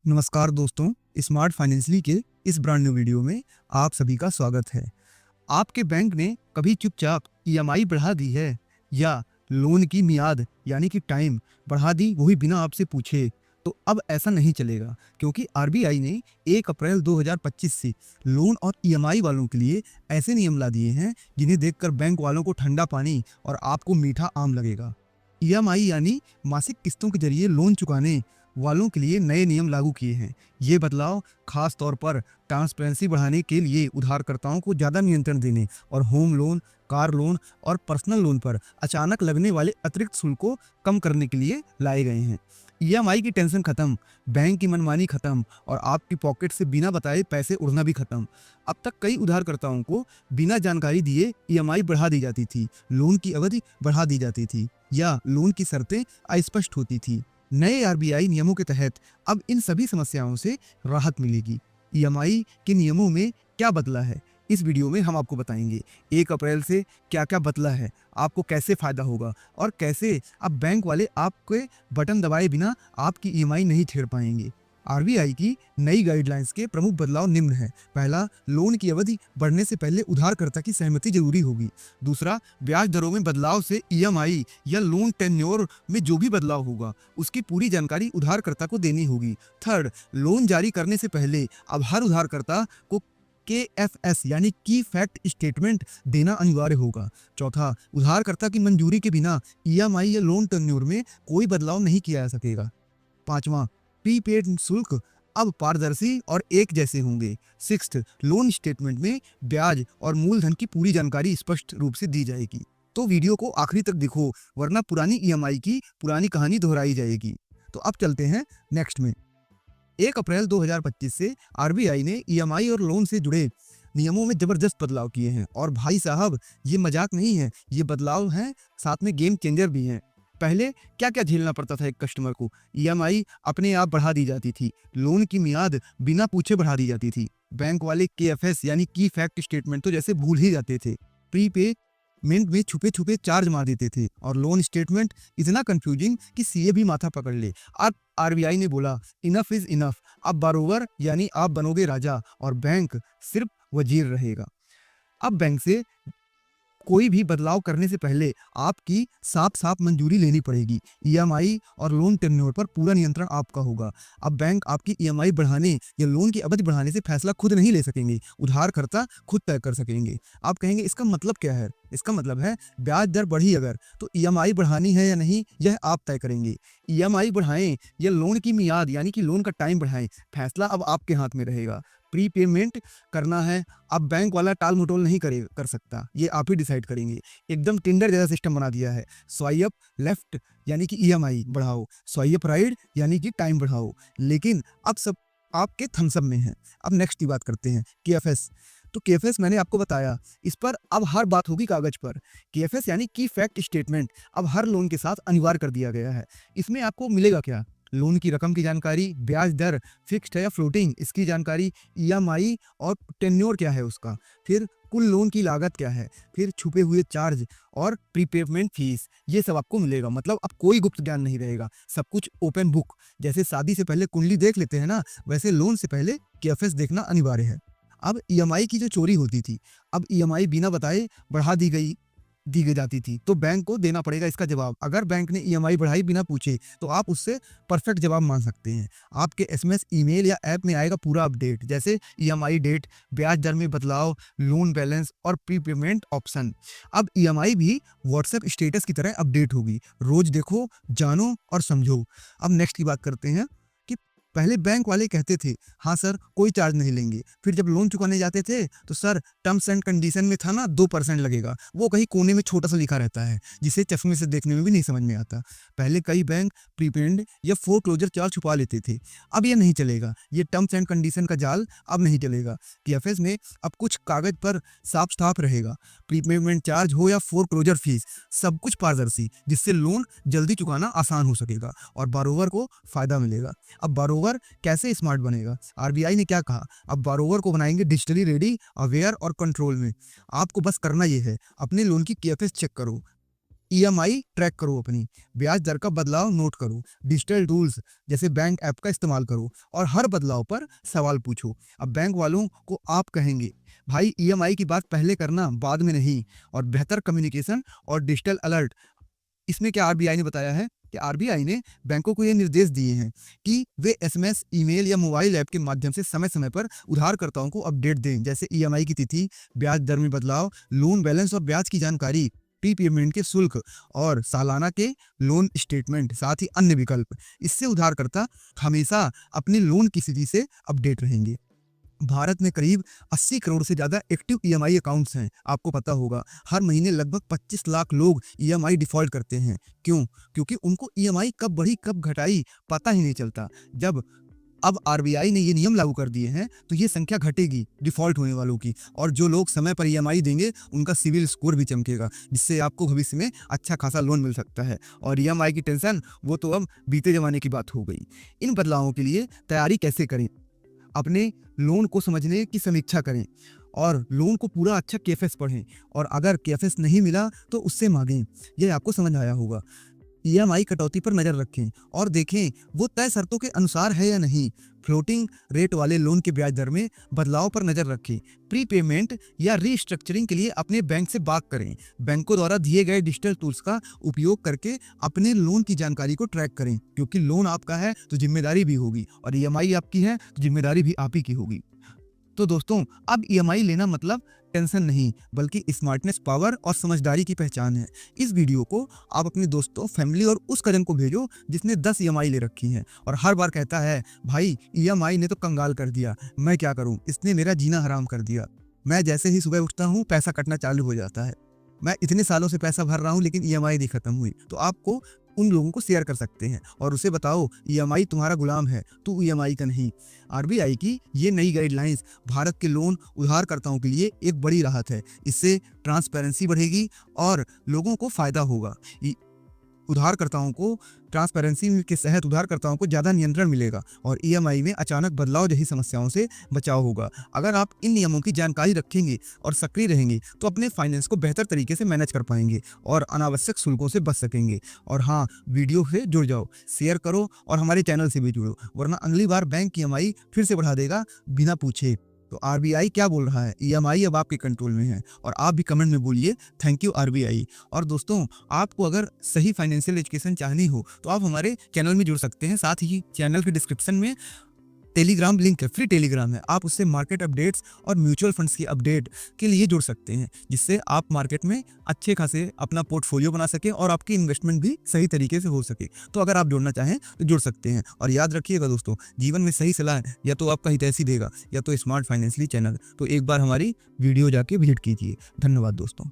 नमस्कार दोस्तों, smart financially के इस ब्रांड न्यू वीडियो में आप सभी का स्वागत है। आपके बैंक ने कभी चुपचाप ईएमआई बढ़ा दी है या लोन की मियाद यानी कि टाइम बढ़ा दी, वो भी बिना आपसे पूछे? तो अब ऐसा नहीं चलेगा, क्योंकि आरबीआई ने 1 अप्रैल 2025 से लोन और ईएमआई वालों के लिए ऐसे नियम ला दिए हैं जिन्हें देखकर बैंक वालों को ठंडा पानी और आपको मीठा आम लगेगा। ईएमआई यानी मासिक किस्तों के जरिए लोन चुकाने वालों के लिए नए नियम लागू किए हैं। ये बदलाव खास तौर पर ट्रांसपेरेंसी बढ़ाने के लिए उधारकर्ताओं को ज़्यादा नियंत्रण देने और होम लोन, कार लोन और पर्सनल लोन पर अचानक लगने वाले अतिरिक्त शुल्क को कम करने के लिए लाए गए हैं। ईएमआई की टेंशन खत्म, बैंक की मनमानी खत्म और आपकी पॉकेट से बिना बताए पैसे उड़ना भी खत्म। अब तक कई उधारकर्ताओं को बिना जानकारी दिए ईएमआई बढ़ा दी जाती थी, लोन की अवधि बढ़ा दी जाती थी या लोन की शर्तें अस्पष्ट होती थी। नए आरबीआई नियमों के तहत अब इन सभी समस्याओं से राहत मिलेगी। ईएमआई के नियमों में क्या बदला है, इस वीडियो में हम आपको बताएंगे। 1 अप्रैल से क्या क्या बदला है, आपको कैसे फ़ायदा होगा और कैसे अब बैंक वाले आपके बटन दबाए बिना आपकी ईएमआई नहीं छेड़ पाएंगे। आरबीआई की नई गाइडलाइंस के प्रमुख बदलाव निम्न है। पहला, लोन की अवधि बढ़ने से पहले उधारकर्ता की सहमति जरूरी होगी। दूसरा, ब्याज दरों में बदलाव से ईएमआई या लोन टेन्योर में जो भी बदलाव होगा उसकी पूरी जानकारी उधारकर्ता को देनी होगी। थर्ड, लोन जारी करने से पहले अब हर उधारकर्ता को KFS यानी की फैक्ट स्टेटमेंट देना अनिवार्य होगा। चौथा, उधारकर्ता की मंजूरी के बिना ईएमआई या लोन टेन्योर में कोई बदलाव नहीं किया जा सकेगा। पांचवा, प्रीपेड शुल्क अब पारदर्शी और एक जैसे होंगे। सिक्स्थ, लोन स्टेटमेंट में ब्याज और मूलधन की पूरी जानकारी स्पष्ट रूप से दी जाएगी। तो वीडियो को आखिरी तक देखो, वरना पुरानी ईएमआई की पुरानी कहानी दोहराई जाएगी। तो अब चलते हैं नेक्स्ट में। 1 अप्रैल 2025 से आरबीआई ने ईएमआई और लोन से जुड़े नियमों में जबरदस्त बदलाव किए हैं और भाई साहब, ये मजाक नहीं है, ये बदलाव हैं, साथ में गेम चेंजर भी हैं। पहले क्या क्या झेलना पड़ता था एक कस्टमर को? ईएमआई अपने आप बढ़ा दी जाती थी, लोन की मियाद बिना पूछे बढ़ा दी जाती थी, बैंक वाले KFS यानी की फैक्ट स्टेटमेंट तो जैसे भूल ही जाते थे, प्रीपेमेंट में छुपे छुपे चार्ज मार देते थे और लोन स्टेटमेंट इतना कंफ्यूजिंग कि सीए भी माथा पकड़ ले। अब आरबीआई ने बोला इनफ इज इनफ, अब बारोवर यानी आप बनोगे राजा और बैंक सिर्फ वजीर रहेगा। अब बैंक से कोई भी बदलाव करने से पहले आपकी साफ साफ मंजूरी लेनी पड़ेगी। ईएमआई और लोन टेन्योर पर पूरा नियंत्रण आपका होगा। अब बैंक आपकी ईएमआई बढ़ाने या लोन की अवधि बढ़ाने से फैसला खुद नहीं ले सकेंगे, उधारकर्ता खुद तय कर सकेंगे। आप कहेंगे इसका मतलब क्या है? इसका मतलब है ब्याज दर बढ़ी अगर, तो ईएमआई बढ़ानी है या नहीं, यह आप तय करेंगे। ईएमआई बढ़ाएं या लोन की मियाद यानी कि लोन का टाइम बढ़ाएं, फैसला अब आपके हाथ में रहेगा। प्रीपेमेंट करना है, अब बैंक वाला टाल मटोल नहीं कर सकता, ये आप ही डिसाइड करेंगे। एकदम टिंडर जैसा सिस्टम बना दिया है। स्वाइप लेफ्ट यानी कि ईएमआई बढ़ाओ, स्वाइप राइट यानी कि टाइम बढ़ाओ, लेकिन अब सब आपके थम्सअप में है। अब नेक्स्ट की बात करते हैं, KFS। तो KFS मैंने आपको बताया, इस पर अब हर बात होगी कागज पर। KFS यानी की फैक्ट स्टेटमेंट अब हर लोन के साथ अनिवार्य कर दिया गया है। इसमें आपको मिलेगा क्या? लोन की रकम की जानकारी, ब्याज दर फिक्स्ड है या फ्लोटिंग इसकी जानकारी, ईएमआई और टेन्योर क्या है उसका, फिर कुल लोन की लागत क्या है, फिर छुपे हुए चार्ज और प्रीपेमेंट फीस, ये सब आपको मिलेगा। मतलब अब कोई गुप्त ज्ञान नहीं रहेगा, सब कुछ ओपन बुक। जैसे शादी से पहले कुंडली देख लेते हैं ना, वैसे लोन से पहले KFS देखना अनिवार्य है। अब ईएमआई की जो चोरी होती थी, अब ईएमआई बिना बताए बढ़ा दी गई जाती थी, तो बैंक को देना पड़ेगा इसका जवाब। अगर बैंक ने ईएमआई बढ़ाई बिना पूछे, तो आप उससे परफेक्ट जवाब मांग सकते हैं। आपके एसएमएस, ईमेल या ऐप में आएगा पूरा अपडेट, जैसे ईएमआई डेट, ब्याज दर में बदलाव, लोन बैलेंस और प्रीपेमेंट ऑप्शन। अब ईएमआई भी व्हाट्सएप स्टेटस की तरह अपडेट होगी। रोज देखो, जानो और समझो। अब नेक्स्ट की बात करते हैं कि पहले बैंक वाले कहते थे हाँ सर कोई चार्ज नहीं लेंगे, फिर जब लोन चुकाने जाते थे तो सर टर्म्स एंड कंडीशन में था ना 2% लगेगा, वो कहीं कोने में छोटा सा लिखा रहता है जिसे चश्मे से देखने में भी नहीं समझ में आता। पहले कई बैंक प्रीपेड या फोरक्लोजर चार्ज छुपा लेते थे, अब ये नहीं चलेगा। ये टर्म्स एंड कंडीशन का जाल अब नहीं चलेगा। KFS में अब कुछ कागज पर साफ साफ रहेगा, प्रीपेमेंट चार्ज हो या फोरक्लोजर फीस, सब कुछ पारदर्शी, जिससे लोन जल्दी चुकाना आसान हो सकेगा और बारोवर को फायदा मिलेगा। अब बारोवर कैसे स्मार्ट बनेगा? आरबीआई ने क्या कहा, अब बारोवर को बनाएंगे डिजिटली रेडी, अवेयर और कंट्रोल में। आपको बस करना ये है, अपने लोन की KFS चेक करो, ईएमआई ट्रैक करो, अपनी ब्याज दर का बदलाव नोट करो, डिजिटल टूल्स जैसे बैंक ऐप का इस्तेमाल करो और हर बदलाव पर सवाल पूछो। अब बैंक वालों को आप कहेंगे, भाई ईएमआई की बात पहले करना, बाद में नहीं। और बेहतर कम्युनिकेशन और डिजिटल अलर्ट, इसमें क्या आरबीआई ने बताया है कि आरबीआई ने बैंकों को ये निर्देश दिए हैं कि वे एसएमएस, ईमेल या मोबाइल ऐप के माध्यम से समय समय पर उधारकर्ताओं को अपडेट दें, जैसे ईएमआई की तिथि, ब्याज दर में बदलाव, लोन बैलेंस और ब्याज की जानकारी, प्री पेमेंट के शुल्क और सालाना के लोन स्टेटमेंट, साथ ही अन्य विकल्प। इससे उधारकर्ता हमेशा अपने लोन की स्थिति से अपडेट रहेंगे। भारत में करीब 80 करोड़ से ज़्यादा एक्टिव ईएमआई अकाउंट्स हैं। आपको पता होगा हर महीने लगभग 25 लाख लोग ईएमआई डिफ़ॉल्ट करते हैं। क्यों? क्योंकि उनको ईएमआई कब बढ़ी कब घटाई पता ही नहीं चलता। जब अब आरबीआई ने ये नियम लागू कर दिए हैं तो ये संख्या घटेगी डिफ़ॉल्ट होने वालों की, और जो लोग समय पर ईएमआई देंगे उनका सिविल स्कोर भी चमकेगा, जिससे आपको भविष्य में अच्छा खासा लोन मिल सकता है। और ईएमआई की टेंशन वो तो अब बीते ज़माने की बात हो गई। इन बदलावों के लिए तैयारी कैसे करें? अपने लोन को समझने की समीक्षा करें और लोन को पूरा अच्छा केएफएस पढ़ें, और अगर केएफएस नहीं मिला तो उससे मांगें। यह आपको समझ आया होगा। ईएमआई कटौती पर नज़र रखें और देखें वो तय शर्तों के अनुसार है या नहीं। फ्लोटिंग रेट वाले लोन के ब्याज दर में बदलाव पर नज़र रखें। प्री पेमेंट या रीस्ट्रक्चरिंग के लिए अपने बैंक से बात करें। बैंकों द्वारा दिए गए डिजिटल टूल्स का उपयोग करके अपने लोन की जानकारी को ट्रैक करें, क्योंकि लोन आपका है तो जिम्मेदारी भी होगी, और ईएमआई आपकी है तो जिम्मेदारी भी आप ही की होगी। तो दोस्तों, अब ईएमआई लेना मतलब टेंशन नहीं, बल्कि स्मार्टनेस, पावर और समझदारी की पहचान है। इस वीडियो को आप अपने दोस्तों, फैमिली और उस कजन को भेजो जिसने 10 ईएमआई ले रखी हैं और हर बार कहता है, भाई ईएमआई ने तो कंगाल कर दिया, मैं क्या करूं, इसने मेरा जीना हराम कर दिया। मैं जैसे ही सुबह उठता हूं पैसा कटना चालू हो जाता है। मैं इतने सालों से पैसा भर रहा हूं लेकिन ईएमआई नहीं खत्म हुई। तो आपको उन लोगों को शेयर कर सकते हैं और उसे बताओ, ईएमआई तुम्हारा गुलाम है, तू ईएमआई का नहीं। आरबीआई की ये नई गाइडलाइंस भारत के लोन उधारकर्ताओं के लिए एक बड़ी राहत है। इससे ट्रांसपेरेंसी बढ़ेगी और लोगों को फायदा होगा। उधारकर्ताओं को ट्रांसपेरेंसी के तहत उधारकर्ताओं को ज़्यादा नियंत्रण मिलेगा और ईएमआई में अचानक बदलाव जैसी समस्याओं से बचाव होगा। अगर आप इन नियमों की जानकारी रखेंगे और सक्रिय रहेंगे तो अपने फाइनेंस को बेहतर तरीके से मैनेज कर पाएंगे और अनावश्यक शुल्कों से बच सकेंगे। और हाँ, वीडियो से जुड़ जाओ, शेयर करो और हमारे चैनल से भी जुड़ो, वरना अगली बार बैंक ईएमआई फिर से बढ़ा देगा बिना पूछे। तो आरबीआई क्या बोल रहा है? ईएमआई अब आपके कंट्रोल में है। और आप भी कमेंट में बोलिए थैंक यू आरबीआई। और दोस्तों, आपको अगर सही फाइनेंशियल एजुकेशन चाहनी हो तो आप हमारे चैनल में जुड़ सकते हैं। साथ ही चैनल के डिस्क्रिप्शन में टेलीग्राम लिंक है, फ्री टेलीग्राम है, आप उससे मार्केट अपडेट्स और म्यूचुअल फंड्स की अपडेट के लिए जुड़ सकते हैं, जिससे आप मार्केट में अच्छे खासे अपना पोर्टफोलियो बना सकें और आपकी इन्वेस्टमेंट भी सही तरीके से हो सके। तो अगर आप जुड़ना चाहें तो जुड़ सकते हैं। और याद रखिएगा दोस्तों, जीवन में सही सलाह या तो आपका हितैषी देगा या तो स्मार्ट फाइनेंशियली चैनल। तो एक बार हमारी वीडियो जाके विजिट कीजिए। धन्यवाद दोस्तों।